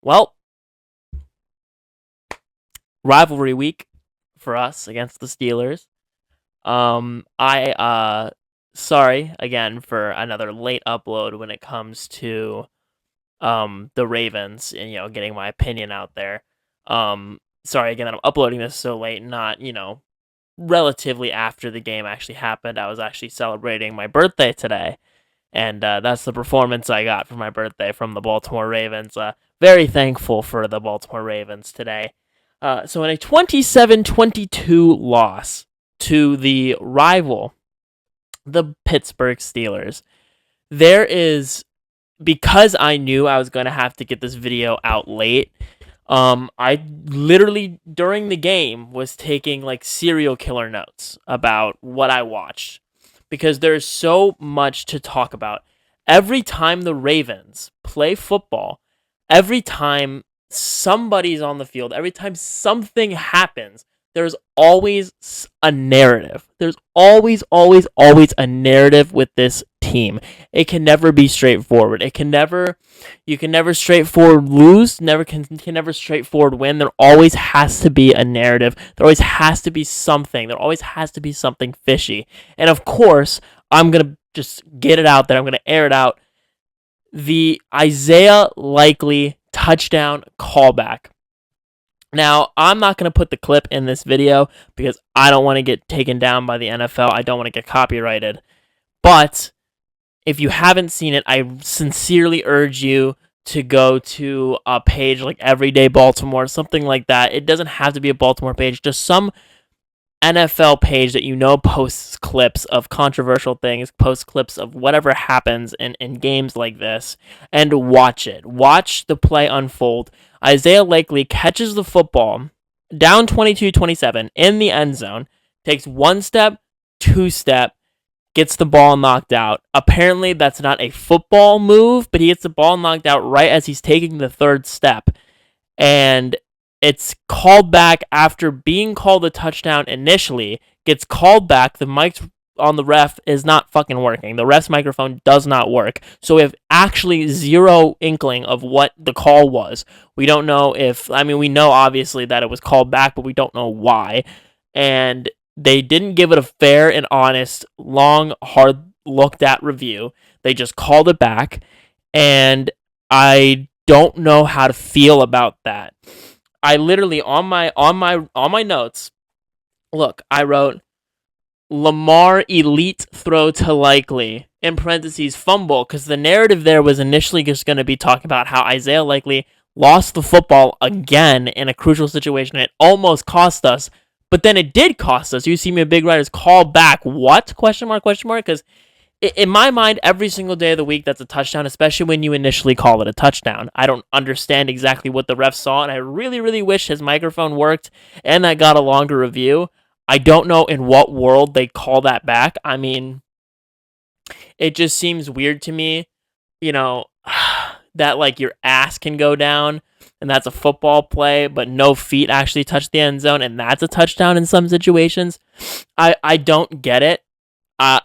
Well, rivalry week for us against the Steelers. I sorry again for another late upload when it comes to the Ravens and getting my opinion out there. Sorry again that I'm uploading this so late, not relatively after the game actually happened. I was actually celebrating my birthday today, and that's the performance I got for my birthday from the Baltimore Ravens. Very thankful for the Baltimore Ravens today. So in a 27-22 loss to the rival, the Pittsburgh Steelers, there is, because I knew I was going to have to get this video out late, I literally, during the game, was taking like serial killer notes about what I watched because there's so much to talk about. Every time the Ravens play football, every time somebody's on the field, every time something happens, there's always a narrative. There's always a narrative with this team. It can never be straightforward. You can never straightforward lose, can never straightforward win. There always has to be a narrative. There always has to be something. There always has to be something fishy. And of course, I'm going to just get it out there. I'm going to air it out. The Isaiah Likely touchdown callback. Now, I'm not going to put the clip in this video because I don't want to get taken down by the NFL. I don't want to get copyrighted. But if you haven't seen it, I sincerely urge you to go to a page like Everyday Baltimore, something like that. It doesn't have to be a Baltimore page, just some NFL page that posts clips of controversial things, posts clips of whatever happens in games like this, and watch it. Watch the play unfold. Isaiah Likely catches the football down 22-27 in the end zone, takes one step, two step, gets the ball knocked out. Apparently, that's not a football move, but he gets the ball knocked out right as he's taking the third step. And it's called back after being called a touchdown initially, gets called back. The mic on the ref is not fucking working. The ref's microphone does not work. So we have actually zero inkling of what the call was. We don't know we know obviously that it was called back, but we don't know why. And they didn't give it a fair and honest, long, hard looked at review. They just called it back. And I don't know how to feel about that. I literally on my notes, look, I wrote Lamar elite throw to Likely in parentheses fumble, because the narrative there was initially just going to be talking about how Isaiah Likely lost the football again in a crucial situation. It almost cost us, but then it did cost us. You see me a big writers call back. What? Question mark? Because in my mind, every single day of the week, that's a touchdown, especially when you initially call it a touchdown. I don't understand exactly what the ref saw, and I really, really wish his microphone worked and I got a longer review. I don't know in what world they call that back. I mean, it just seems weird to me, that like your ass can go down and that's a football play, but no feet actually touch the end zone, and that's a touchdown in some situations. I don't get it.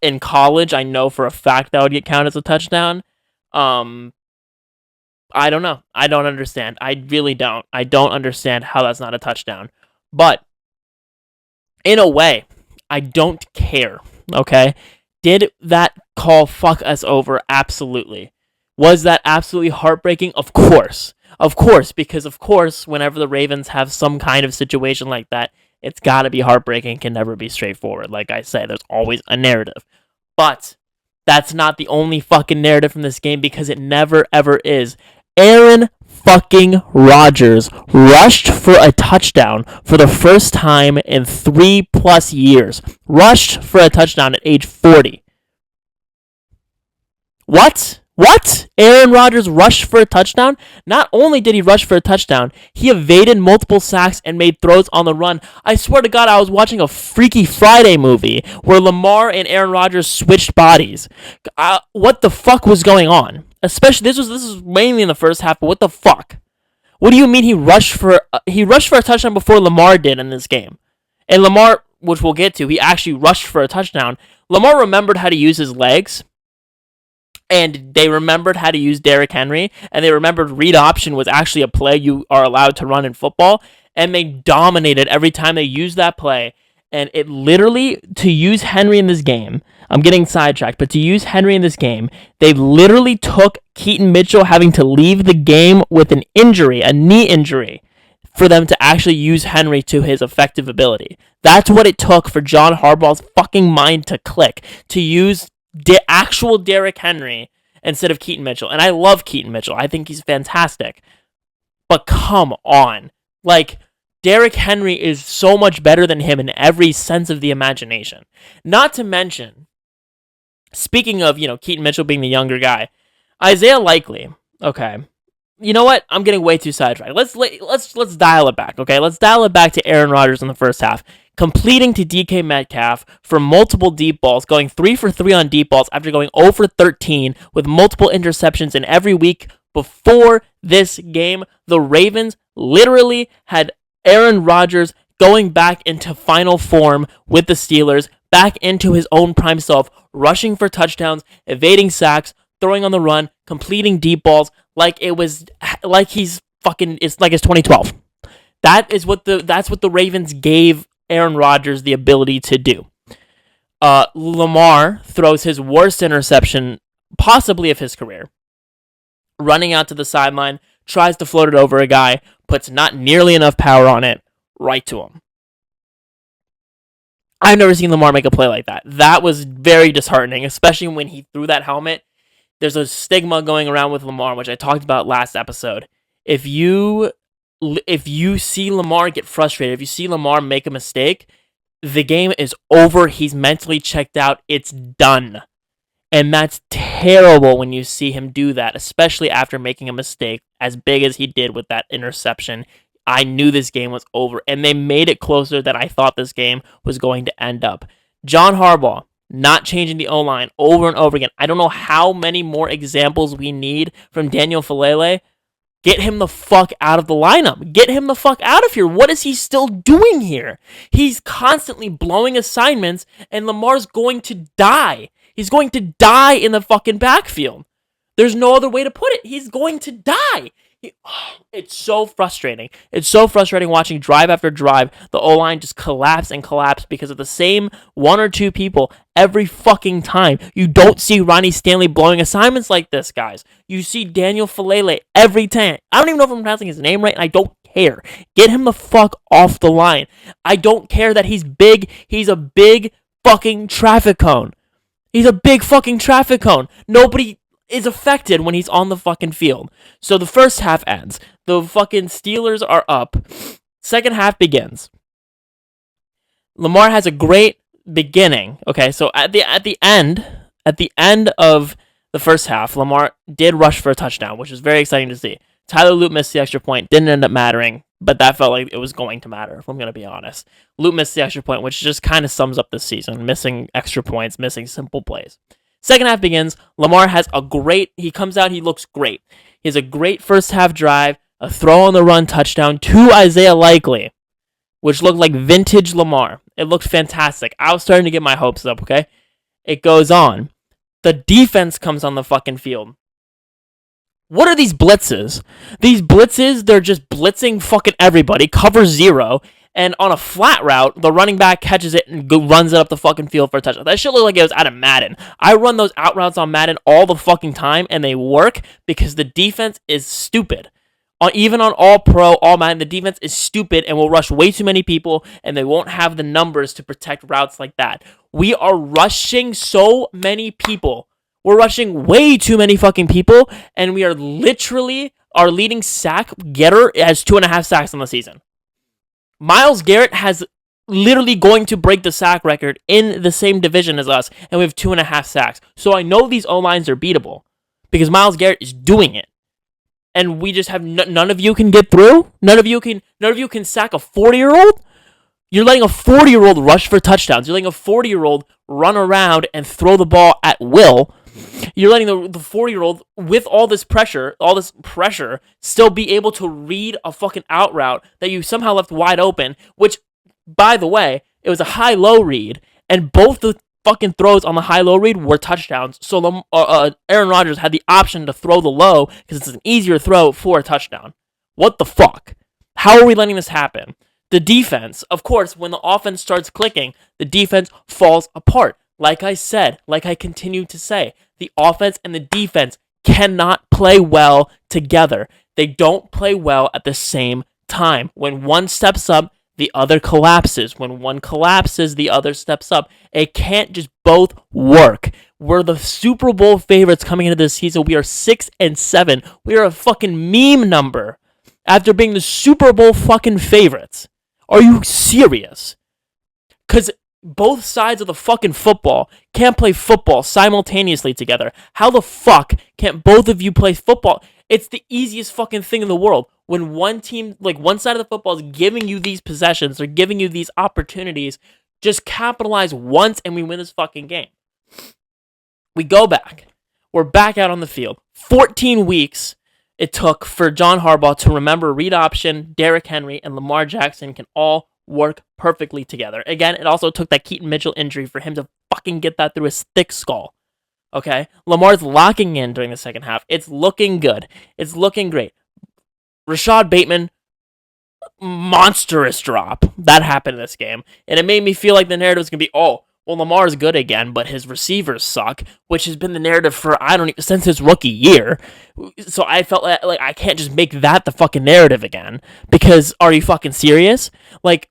In college, I know for a fact that would get counted as a touchdown. I don't know. I don't understand. I really don't. I don't understand how that's not a touchdown. But in a way, I don't care. Okay? Did that call fuck us over? Absolutely. Was that absolutely heartbreaking? Of course. Because whenever the Ravens have some kind of situation like that, it's got to be heartbreaking, can never be straightforward. Like I say, there's always a narrative. But that's not the only fucking narrative from this game, because it never ever is. Aaron fucking Rodgers rushed for a touchdown for the first time in 3+ years. Rushed for a touchdown at age 40. What? Aaron Rodgers rushed for a touchdown? Not only did he rush for a touchdown, he evaded multiple sacks and made throws on the run. I swear to God, I was watching a Freaky Friday movie where Lamar and Aaron Rodgers switched bodies. What the fuck was going on? Especially, this was mainly in the first half, but what the fuck? What do you mean he rushed for a touchdown before Lamar did in this game? And Lamar, which we'll get to, he actually rushed for a touchdown. Lamar remembered how to use his legs. and they remembered how to use Derrick Henry, and they remembered read option was actually a play you are allowed to run in football, and they dominated every time they used that play. And it literally, to use Henry in this game, I'm getting sidetracked, but to use Henry in this game, they literally took Keaton Mitchell having to leave the game with an injury, a knee injury, for them to actually use Henry to his effective ability. That's what it took for John Harbaugh's fucking mind to click, to use actual Derrick Henry instead of Keaton Mitchell. And I love Keaton Mitchell. I think he's fantastic. But come on. Like, Derrick Henry is so much better than him in every sense of the imagination. Not to mention, speaking of, Keaton Mitchell being the younger guy, Isaiah Likely, okay. You know what? I'm getting way too sidetracked. Let's dial it back, okay? Let's dial it back to Aaron Rodgers in the first half, completing to DK Metcalf for multiple deep balls, going 3 for 3 on deep balls after going 0 for 13 with multiple interceptions in every week before this game. The Ravens literally had Aaron Rodgers going back into final form with the Steelers, back into his own prime self, rushing for touchdowns, evading sacks, throwing on the run, completing deep balls like it's like it's 2012. That's what the Ravens gave Aaron Rodgers the ability to do. Lamar throws his worst interception possibly of his career, running out to the sideline, tries to float it over a guy, puts not nearly enough power on it, right to him. I've never seen Lamar make a play like that. That was very disheartening, especially when he threw that helmet. There's a stigma going around with Lamar, which I talked about last episode. If you see Lamar get frustrated, if you see Lamar make a mistake, the game is over. He's mentally checked out. It's done. And that's terrible when you see him do that, especially after making a mistake as big as he did with that interception. I knew this game was over, and they made it closer than I thought this game was going to end up. John Harbaugh, not changing the O-line over and over again. I don't know how many more examples we need from Daniel Falele. Get him the fuck out of the lineup. Get him the fuck out of here. What is he still doing here? He's constantly blowing assignments, and Lamar's going to die. He's going to die in the fucking backfield. There's no other way to put it. He's going to die. It's so frustrating. It's so frustrating watching drive after drive. The O-line just collapse and collapse because of the same one or two people every fucking time. You don't see Ronnie Stanley blowing assignments like this, guys. You see Daniel Falele every time. I don't even know if I'm pronouncing his name right, and I don't care. Get him the fuck off the line. I don't care that he's big. He's a big fucking traffic cone. He's a big fucking traffic cone. Nobody is affected when he's on the fucking field. So the first half ends. The fucking Steelers are up. Second half begins. Lamar has a great beginning. Okay, so at the end of the first half, Lamar did rush for a touchdown, which is very exciting to see. Tyler Loop missed the extra point. Didn't end up mattering, but that felt like it was going to matter, if I'm going to be honest. Loop missed the extra point, which just kind of sums up this season. Missing extra points, missing simple plays. Second half begins. Lamar has he comes out, he looks great. He has a great first half drive, a throw on the run touchdown to Isaiah Likely, which looked like vintage Lamar. It looked fantastic. I was starting to get my hopes up, okay? It goes on. The defense comes on the fucking field. What are these blitzes? These blitzes, they're just blitzing fucking everybody, cover 0, and on a flat route, the running back catches it and runs it up the fucking field for a touchdown. That shit looked like it was out of Madden. I run those out routes on Madden all the fucking time, and they work because the defense is stupid. Even on All Pro, All Madden, the defense is stupid and will rush way too many people, and they won't have the numbers to protect routes like that. We are rushing so many people. We're rushing way too many fucking people, and we are literally, our leading sack getter has 2.5 sacks on the season. Myles Garrett has literally going to break the sack record in the same division as us, and we have 2.5 sacks. So I know these O-lines are beatable because Myles Garrett is doing it, and we just have none of you can get through. None of you can sack a 40-year-old. You're letting a 40-year-old rush for touchdowns. You're letting a 40-year-old run around and throw the ball at will. You're letting the 40-year-old, with all this pressure, still be able to read a fucking out route that you somehow left wide open, which, by the way, it was a high-low read, and both the fucking throws on the high-low read were touchdowns. So Aaron Rodgers had the option to throw the low because it's an easier throw for a touchdown. What the fuck? How are we letting this happen? The defense, of course, when the offense starts clicking, the defense falls apart. Like I said, like I continue to say, the offense and the defense cannot play well together. They don't play well at the same time. When one steps up, the other collapses. When one collapses, the other steps up. It can't just both work. We're the Super Bowl favorites coming into this season. We are 6-7. We are a fucking meme number after being the Super Bowl fucking favorites. Are you serious? Because both sides of the fucking football can't play football simultaneously together. How the fuck can't both of you play football? It's the easiest fucking thing in the world. When one team, like one side of the football is giving you these possessions, they're giving you these opportunities, just capitalize once and we win this fucking game. We go back. We're back out on the field. 14 weeks it took for John Harbaugh to remember read option, Derrick Henry, and Lamar Jackson can all work perfectly together. Again, it also took that Keaton Mitchell injury for him to fucking get that through his thick skull. Okay? Lamar's locking in during the second half. It's looking good. It's looking great. Rashad Bateman, monstrous drop. That happened in this game. And it made me feel like the narrative was going to be, oh, well, Lamar's good again, but his receivers suck, which has been the narrative for, since his rookie year. So I felt like I can't just make that the fucking narrative again. Because, are you fucking serious? Like,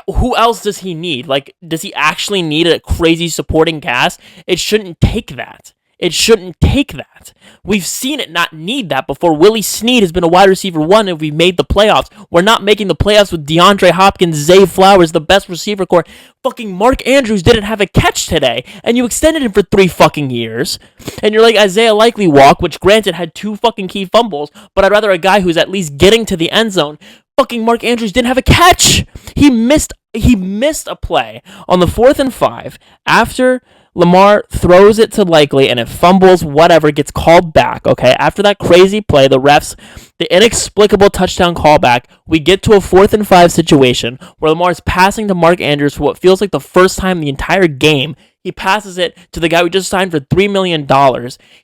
who else does he need? Like, does he actually need a crazy supporting cast? It shouldn't take that. It shouldn't take that. We've seen it not need that before. Willie Snead has been a wide receiver one and we've made the playoffs. We're not making the playoffs with DeAndre Hopkins, Zay Flowers, the best receiver core. Fucking Mark Andrews didn't have a catch today, and you extended him for 3 fucking years. And you're like Isaiah Likely walk, which granted had 2 fucking key fumbles, but I'd rather a guy who's at least getting to the end zone. Fucking Mark Andrews didn't have a catch. He missed a play on the 4th and 5 after Lamar throws it to Likely and it fumbles, whatever, gets called back, okay? After that crazy play, the inexplicable touchdown callback, we get to a 4th and 5 situation where Lamar's passing to Mark Andrews for what feels like the first time the entire game. He passes it to the guy we just signed for $3 million.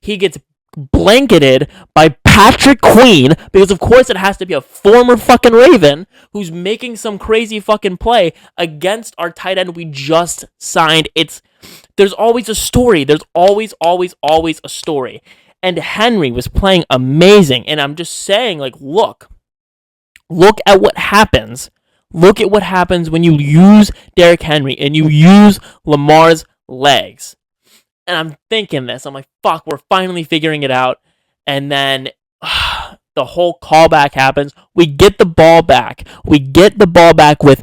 He gets blanketed by Patrick Queen, because of course it has to be a former fucking Raven who's making some crazy fucking play against our tight end we just signed. There's always a story. There's always a story. And Henry was playing amazing. And I'm just saying, like, look at what happens. Look at what happens when you use Derrick Henry and you use Lamar's legs. And I'm thinking this. I'm like, fuck, we're finally figuring it out. And then the whole callback happens. We get the ball back. With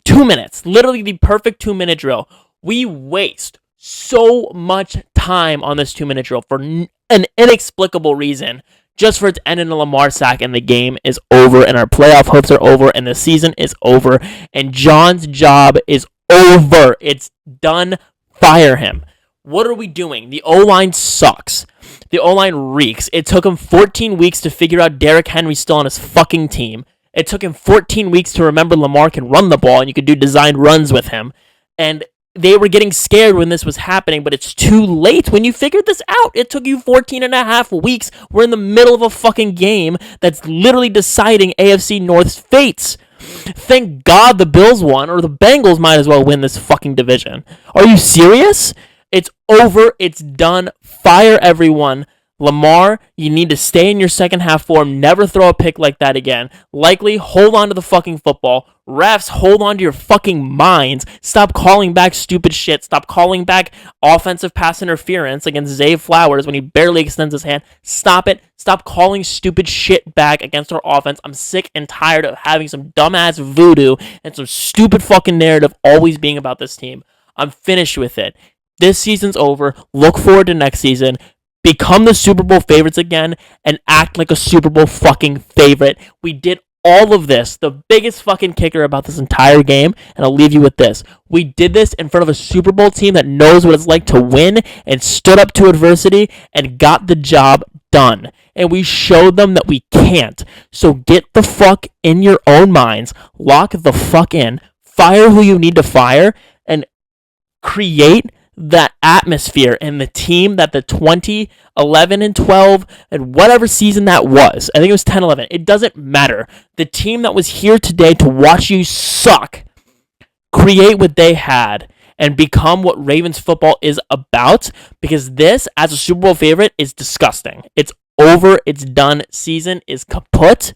2 minutes. Literally the perfect 2-minute drill. We waste so much time on this 2-minute drill for an inexplicable reason, just for it to end in a Lamar sack, and the game is over, and our playoff hopes are over, and the season is over, and John's job is over. It's done. Fire him. What are we doing? The O-line sucks. The O-line reeks. It took him 14 weeks to figure out Derrick Henry's still on his fucking team. It took him 14 weeks to remember Lamar can run the ball, and you could do designed runs with him. And they were getting scared when this was happening, but it's too late when you figured this out. It took you 14 and a half weeks. We're in the middle of a fucking game that's literally deciding AFC North's fates. Thank God the Bills won, or the Bengals might as well win this fucking division. Are you serious? It's over. It's done. Fire everyone. Lamar, you need to stay in your second half form. Never throw a pick like that again. Likely, hold on to the fucking football. Refs, hold on to your fucking minds. Stop calling back stupid shit. Stop calling back offensive pass interference against Zay Flowers when he barely extends his hand. Stop it. Stop calling stupid shit back against our offense. I'm sick and tired of having some dumbass voodoo and some stupid fucking narrative always being about this team. I'm finished with it. This season's over. Look forward to next season. Become the Super Bowl favorites again and act like a Super Bowl fucking favorite. We did all of this. The biggest fucking kicker about this entire game, and I'll leave you with this. We did this in front of a Super Bowl team that knows what it's like to win and stood up to adversity and got the job done. And we showed them that we can't. So get the fuck in your own minds. Lock the fuck in. Fire who you need to fire. And create that atmosphere in the team that the 2011 and 12 and whatever season that was. I think it was 10-11. It doesn't matter. The team that was here today to watch you suck, create what they had and become what Ravens football is about, because this, as a Super Bowl favorite, is disgusting. It's over. It's done. Season is kaput.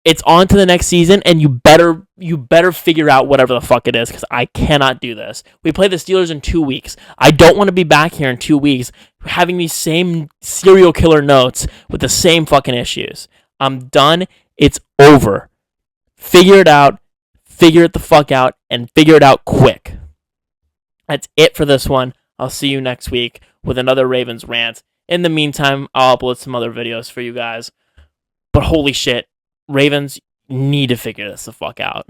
It's on to the next season, and you better figure out whatever the fuck it is, because I cannot do this. We play the Steelers in 2 weeks. I don't want to be back here in 2 weeks having these same serial killer notes with the same fucking issues. I'm done. It's over. Figure it out. Figure it the fuck out, and figure it out quick. That's it for this one. I'll see you next week with another Ravens rant. In the meantime, I'll upload some other videos for you guys. But holy shit, Ravens need to figure this the fuck out.